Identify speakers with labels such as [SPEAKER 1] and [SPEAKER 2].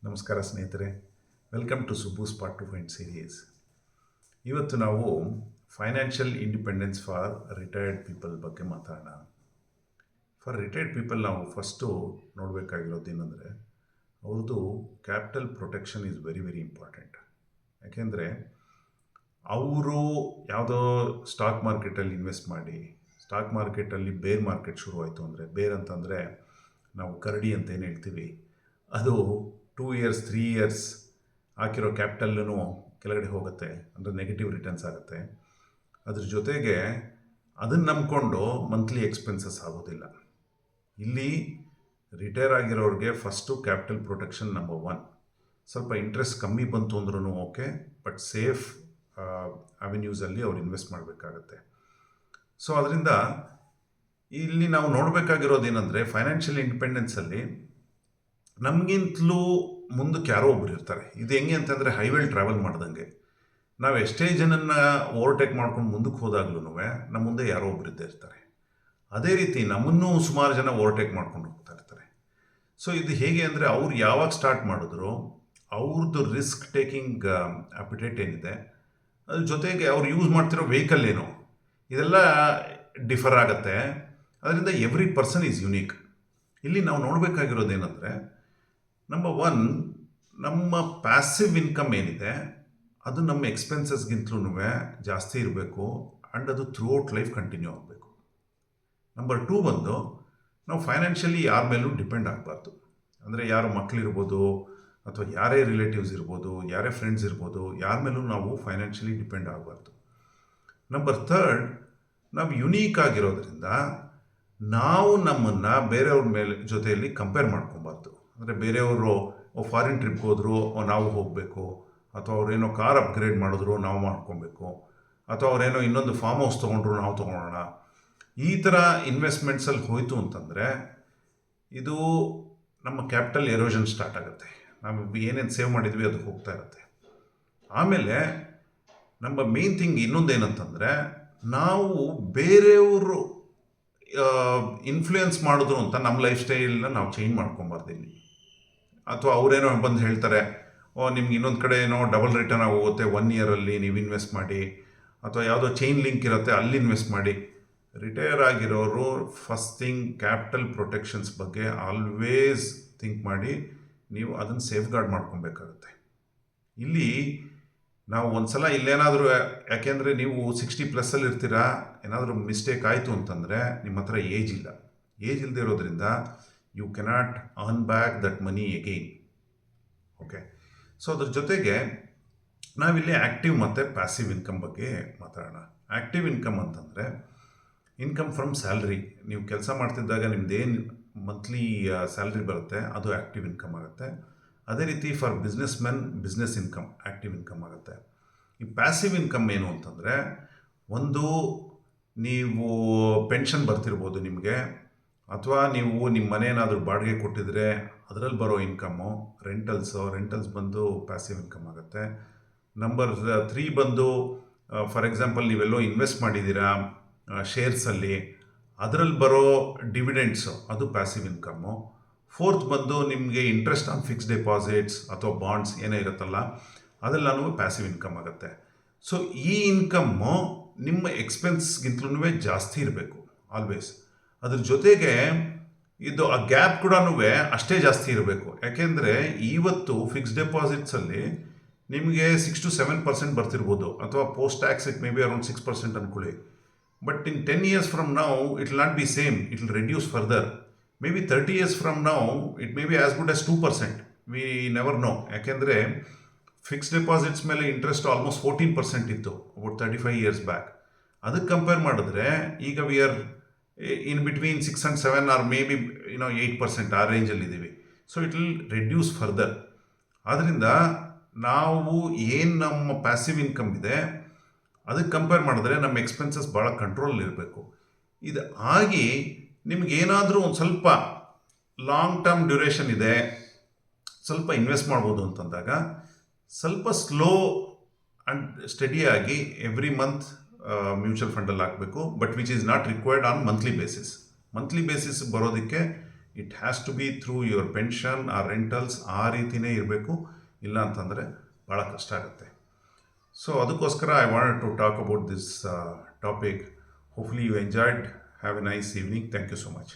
[SPEAKER 1] ನಮಸ್ಕಾರ ಸ್ನೇಹಿತರೆ, welcome to Subbu's part to find series. ಇವತ್ತು ನಾವು financial independence for retired people ಬಗ್ಗೆ ಮಾತಾಡೋಣ. ಫಾರ್ ರಿಟೈರ್ಡ್ ಪೀಪಲ್ ನಾವು ಫಸ್ಟು ನೋಡಬೇಕಾಗಿರೋದೇನೆಂದರೆ ಅವ್ರದ್ದು capital protection is very very important. ಯಾಕೆಂದರೆ ಅವರು ಯಾವುದೋ ಸ್ಟಾಕ್ ಮಾರ್ಕೆಟಲ್ಲಿ ಇನ್ವೆಸ್ಟ್ ಮಾಡಿ ಸ್ಟಾಕ್ ಮಾರ್ಕೆಟಲ್ಲಿ ಬೇರ್ ಮಾರ್ಕೆಟ್ ಶುರುವಾಯಿತು ಅಂದರೆ, ಬೇರ್ ಅಂತಂದರೆ ನಾವು ಕರಡಿ ಅಂತ ಏನು ಹೇಳ್ತೀವಿ, ಅದು 2 ಇಯರ್ಸ್ 3 ಇಯರ್ಸ್ ಹಾಕಿರೋ ಕ್ಯಾಪಿಟಲ್ಲೂ ಕೆಳಗಡೆ ಹೋಗುತ್ತೆ, ಅಂದರೆ ನೆಗೆಟಿವ್ ರಿಟರ್ನ್ಸ್ ಆಗುತ್ತೆ. ಅದ್ರ ಜೊತೆಗೆ ಅದನ್ನು ನಂಬಿಕೊಂಡು ಮಂತ್ಲಿ ಎಕ್ಸ್ಪೆನ್ಸಸ್ ಆಗೋದಿಲ್ಲ. ಇಲ್ಲಿ ರಿಟೈರ್ ಆಗಿರೋರಿಗೆ ಫಸ್ಟು ಕ್ಯಾಪಿಟಲ್ ಪ್ರೊಟೆಕ್ಷನ್ ನಂಬರ್ 1. ಸ್ವಲ್ಪ ಇಂಟ್ರೆಸ್ಟ್ ಕಮ್ಮಿ ಬಂತು ಅಂದ್ರೂ ಓಕೆ, ಬಟ್ ಸೇಫ್ ಅವೆನ್ಯೂಸಲ್ಲಿ ಅವ್ರು ಇನ್ವೆಸ್ಟ್ ಮಾಡಬೇಕಾಗತ್ತೆ. ಸೊ ಅದರಿಂದ ಇಲ್ಲಿ ನಾವು ನೋಡಬೇಕಾಗಿರೋದೇನೆಂದರೆ, ಫೈನಾನ್ಷಿಯಲ್ ಇಂಡಿಪೆಂಡೆನ್ಸಲ್ಲಿ ನಮಗಿಂತಲೂ ಮುಂದಕ್ಕೆ ಯಾರೋ ಒಬ್ರು ಇರ್ತಾರೆ. ಇದು ಹೆಂಗೆ ಅಂತಂದರೆ ಹೈವೇಲಿ ಟ್ರಾವೆಲ್ ಮಾಡ್ದಂಗೆ, ನಾವು ಎಷ್ಟೇ ಜನನ್ನ ಓವರ್ಟೇಕ್ ಮಾಡ್ಕೊಂಡು ಮುಂದಕ್ಕೆ ಹೋದಾಗ್ಲೂ ನಮ್ಮ ಮುಂದೆ ಯಾರೋ ಒಬ್ರು ಇದ್ದೇ ಇರ್ತಾರೆ. ಅದೇ ರೀತಿ ನಮ್ಮನ್ನೂ ಸುಮಾರು ಜನ ಓವರ್ಟೇಕ್ ಮಾಡ್ಕೊಂಡು ಹೋಗ್ತಾ ಇರ್ತಾರೆ. ಸೊ ಇದು ಹೇಗೆ ಅಂದರೆ, ಅವ್ರು ಯಾವಾಗ ಸ್ಟಾರ್ಟ್ ಮಾಡಿದ್ರು ಅವ್ರದ್ದು ರಿಸ್ಕ್ ಟೇಕಿಂಗ್ ಅಪಿಟೇಟ್ ಏನಿದೆ, ಅದ್ರ ಜೊತೆಗೆ ಅವ್ರು ಯೂಸ್ ಮಾಡ್ತಿರೋ ವೆಹಿಕಲ್ ಏನು, ಇದೆಲ್ಲ ಡಿಫರ್ ಆಗುತ್ತೆ. ಅದರಿಂದ ಎವ್ರಿ ಪರ್ಸನ್ ಈಸ್ ಯುನೀಕ್. ಇಲ್ಲಿ ನಾವು ನೋಡಬೇಕಾಗಿರೋದೇನೆಂದರೆ, ನಂಬರ್ 1, ನಮ್ಮ ಪ್ಯಾಸಿವ್ ಇನ್ಕಮ್ ಏನಿದೆ ಅದು ನಮ್ಮ ಎಕ್ಸ್ಪೆನ್ಸಸ್ಗಿಂತಲೂ ಜಾಸ್ತಿ ಇರಬೇಕು ಆ್ಯಂಡ್ ಅದು ಥ್ರೂ ಔಟ್ ಲೈಫ್ ಕಂಟಿನ್ಯೂ ಆಗಬೇಕು. ನಂಬರ್ 2 ಬಂದು, ನಾವು ಫೈನಾನ್ಷಿಯಲಿ ಯಾರ ಮೇಲೂ ಡಿಪೆಂಡ್ ಆಗಬಾರ್ದು. ಅಂದರೆ ಯಾರು ಮಕ್ಕಳಿರ್ಬೋದು ಅಥವಾ ಯಾರೇ ರಿಲೇಟಿವ್ಸ್ ಇರ್ಬೋದು, ಯಾರೇ ಫ್ರೆಂಡ್ಸ್ ಇರ್ಬೋದು, ಯಾರ ಮೇಲೂ ನಾವು ಫೈನಾನ್ಷಿಯಲಿ ಡಿಪೆಂಡ್ ಆಗಬಾರ್ದು. ನಂಬರ್ 3, ನಾವು ಯುನೀಕ್ ಆಗಿರೋದ್ರಿಂದ ನಾವು ನಮ್ಮನ್ನು ಬೇರೆಯವ್ರ ಮೇಲೆ ಜೊತೆಯಲ್ಲಿ ಕಂಪೇರ್ ಮಾಡ್ಕೊಬಾರ್ದು. ಅಂದರೆ ಬೇರೆಯವರು ಫಾರಿನ್ ಟ್ರಿಪ್ಗೆ ಹೋದ್ರು ನಾವು ಹೋಗಬೇಕು, ಅಥವಾ ಅವರೇನೋ ಕಾರ್ ಅಪ್ಗ್ರೇಡ್ ಮಾಡಿದ್ರು ನಾವು ಮಾಡ್ಕೊಬೇಕು, ಅಥವಾ ಅವರೇನೋ ಇನ್ನೊಂದು ಫಾರ್ಮ್ ಹೌಸ್ ತೊಗೊಂಡ್ರು ನಾವು ತೊಗೊಳೋಣ. ಈ ಥರ ಇನ್ವೆಸ್ಟ್ಮೆಂಟ್ಸಲ್ಲಿ ಹೋಯಿತು ಅಂತಂದರೆ ಇದು ನಮ್ಮ ಕ್ಯಾಪಿಟಲ್ ಎರೋಷನ್ ಸ್ಟಾರ್ಟ್ ಆಗುತ್ತೆ. ನಾವು ಏನೇನು ಸೇವ್ ಮಾಡಿದ್ವಿ ಅದು ಹೋಗ್ತಾ ಇರುತ್ತೆ. ಆಮೇಲೆ ನಮ್ಮ ಮೇನ್ ಥಿಂಗ್ ಇನ್ನೊಂದೇನಂತಂದರೆ, ನಾವು ಬೇರೆಯವರು ಇನ್ಫ್ಲೂಯೆನ್ಸ್ ಮಾಡಿದ್ರು ಅಂತ ನಮ್ಮ ಲೈಫ್ ಸ್ಟೈಲ್ನ ನಾವು ಚೇಂಜ್ ಮಾಡ್ಕೊಬಾರ್ದು ಇಲ್ಲಿ. ಅಥವಾ ಅವರೇನೋ ಬಂದು ಹೇಳ್ತಾರೆ, ನಿಮ್ಗೆ ಇನ್ನೊಂದು ಕಡೆ ಏನೋ ಡಬಲ್ ರಿಟರ್ನ್ ಆಗೋಗುತ್ತೆ 1 ಇಯರಲ್ಲಿ ನೀವು ಇನ್ವೆಸ್ಟ್ ಮಾಡಿ, ಅಥವಾ ಯಾವುದೋ ಚೈನ್ ಲಿಂಕ್ ಇರುತ್ತೆ ಅಲ್ಲಿ ಇನ್ವೆಸ್ಟ್ ಮಾಡಿ. ರಿಟೈರ್ ಆಗಿರೋರು ಫಸ್ಟ್ ಥಿಂಗ್ ಕ್ಯಾಪಿಟಲ್ ಪ್ರೊಟೆಕ್ಷನ್ಸ್ ಬಗ್ಗೆ ಆಲ್ವೇಸ್ ಥಿಂಕ್ ಮಾಡಿ ನೀವು ಅದನ್ನು ಸೇಫ್ ಗಾರ್ಡ್ ಮಾಡ್ಕೊಬೇಕಾಗುತ್ತೆ. ಇಲ್ಲಿ ನಾವು ಒಂದು ಸಲ ಇಲ್ಲೇನಾದರೂ, ಯಾಕೆಂದರೆ ನೀವು 60+ ಇರ್ತೀರಾ, ಏನಾದರೂ ಮಿಸ್ಟೇಕ್ ಆಯಿತು ಅಂತಂದರೆ ನಿಮ್ಮ ಹತ್ರ ಏಜ್ ಇಲ್ಲ. ಏಜ್ ಇಲ್ಲದೆ ಇರೋದ್ರಿಂದ you cannot earn back that money again. Okay, so ಅದ್ರ ಜೊತೆಗೆ ನಾವಿಲ್ಲಿ ಆ್ಯಕ್ಟಿವ್ ಮತ್ತು ಪ್ಯಾಸಿವ್ ಇನ್ಕಮ್ ಬಗ್ಗೆ ಮಾತಾಡೋಣ. ಆ್ಯಕ್ಟಿವ್ ಇನ್ಕಮ್ ಅಂತಂದರೆ ಇನ್ಕಮ್ ಫ್ರಮ್ ಸ್ಯಾಲ್ರಿ. ನೀವು ಕೆಲಸ ಮಾಡ್ತಿದ್ದಾಗ ನಿಮ್ಮದೇನು ಮಂತ್ಲಿ ಸ್ಯಾಲ್ರಿ ಬರುತ್ತೆ ಅದು ಆ್ಯಕ್ಟಿವ್ ಇನ್ಕಮ್ ಆಗುತ್ತೆ. ಅದೇ ರೀತಿ for business men business income active income ಆಗುತ್ತೆ. ಈ ಪ್ಯಾಸಿವ್ ಇನ್ಕಮ್ ಏನು ಅಂತಂದರೆ, ಒಂದು ನೀವು ಪೆನ್ಷನ್ ಬರ್ತಿರ್ಬೋದು ನಿಮಗೆ, ಅಥವಾ ನೀವು ನಿಮ್ಮ ಮನೆ ಏನಾದರೂ ಬಾಡಿಗೆ ಕೊಟ್ಟಿದ್ರೆ ಅದರಲ್ಲಿ ಬರೋ ಇನ್ಕಮ್ಮು, ರೆಂಟಲ್ಸ್ ಬಂದು ಪ್ಯಾಸಿವ್ ಇನ್ಕಮ್ ಆಗುತ್ತೆ. ನಂಬರ್ 3 ಬಂದು, ಫಾರ್ ಎಕ್ಸಾಂಪಲ್ ನೀವೆಲ್ಲೋ ಇನ್ವೆಸ್ಟ್ ಮಾಡಿದ್ದೀರಾ ಶೇರ್ಸಲ್ಲಿ, ಅದರಲ್ಲಿ ಬರೋ ಡಿವಿಡೆಂಡ್ಸು ಅದು ಪ್ಯಾಸಿವ್ ಇನ್ಕಮ್ಮು. 4th ಬಂದು ನಿಮಗೆ ಇಂಟ್ರೆಸ್ಟ್ ಆನ್ ಫಿಕ್ಸ್ಡ್ ಡೆಪಾಸಿಟ್ಸ್ ಅಥವಾ ಬಾಂಡ್ಸ್ ಏನೇ ಇರುತ್ತಲ್ಲ ಅದೆಲ್ಲನೂ ಪ್ಯಾಸಿವ್ ಇನ್ಕಮ್ ಆಗುತ್ತೆ. ಸೊ ಈ ಇನ್ಕಮ್ಮು ನಿಮ್ಮ ಎಕ್ಸ್ಪೆನ್ಸ್ಗಿಂತಲೂ ಜಾಸ್ತಿ ಇರಬೇಕು ಆಲ್ವೇಸ್. ಅದ್ರ ಜೊತೆಗೆ ಇದು ಆ ಗ್ಯಾಪ್ ಕೂಡ ಅಷ್ಟೇ ಜಾಸ್ತಿ ಇರಬೇಕು. ಯಾಕೆಂದರೆ ಇವತ್ತು ಫಿಕ್ಸ್ಡ್ ಡೆಪಾಸಿಟ್ಸಲ್ಲಿ ನಿಮಗೆ 6 to 7% ಬರ್ತಿರ್ಬೋದು, ಅಥವಾ post tax it may be around 6% ಅಂದ್ಕೊಳ್ಳಿ. But in 10 years from now it will not be same, it will reduce further. Maybe 30 years from now it may be as good as 2%. We never know. ಯಾಕೆಂದರೆ fixed deposits ಮೇಲೆ interest almost 14% ಇತ್ತು about 35 years back. ಅದಕ್ಕೆ compare ಮಾಡಿದ್ರೆ ಈಗ we are in between 6 and 7 or maybe 8% ಆ ರೇಂಜಲ್ಲಿದ್ದೀವಿ. So it will reduce further. ಆದ್ದರಿಂದ ನಾವು ಏನು ನಮ್ಮ ಪ್ಯಾಸಿವ್ ಇನ್ಕಮ್ ಇದೆ ಅದಕ್ಕೆ ಕಂಪೇರ್ ಮಾಡಿದ್ರೆ ನಮ್ಮ ಎಕ್ಸ್ಪೆನ್ಸಸ್ ಭಾಳ ಕಂಟ್ರೋಲ್ ಇರಬೇಕು. ಇದು ಆಗಿ ನಿಮಗೇನಾದರೂ ಒಂದು ಸ್ವಲ್ಪ ಲಾಂಗ್ ಟರ್ಮ್ ಡ್ಯೂರೇಷನ್ ಇದೆ, ಸ್ವಲ್ಪ ಇನ್ವೆಸ್ಟ್ ಮಾಡ್ಬೋದು ಅಂತಂದಾಗ ಸ್ವಲ್ಪ ಸ್ಲೋ ಆ್ಯಂಡ್ ಸ್ಟಡಿಯಾಗಿ ಎವ್ರಿ ಮಂತ್ ಮ್ಯೂಚುವಲ್ ಫಂಡಲ್ಲಿ ಹಾಕಬೇಕು. But which is not required on monthly basis ಬರೋದಕ್ಕೆ it has to be through your pension or rentals, ಆ ರೀತಿಯೇ ಇರಬೇಕು. ಇಲ್ಲ ಅಂತಂದರೆ ಭಾಳ ಕಷ್ಟ ಆಗುತ್ತೆ. ಸೊ ಅದಕ್ಕೋಸ್ಕರ I wanted to talk about this topic. Hopefully you enjoyed. Have a nice evening. Thank you so much.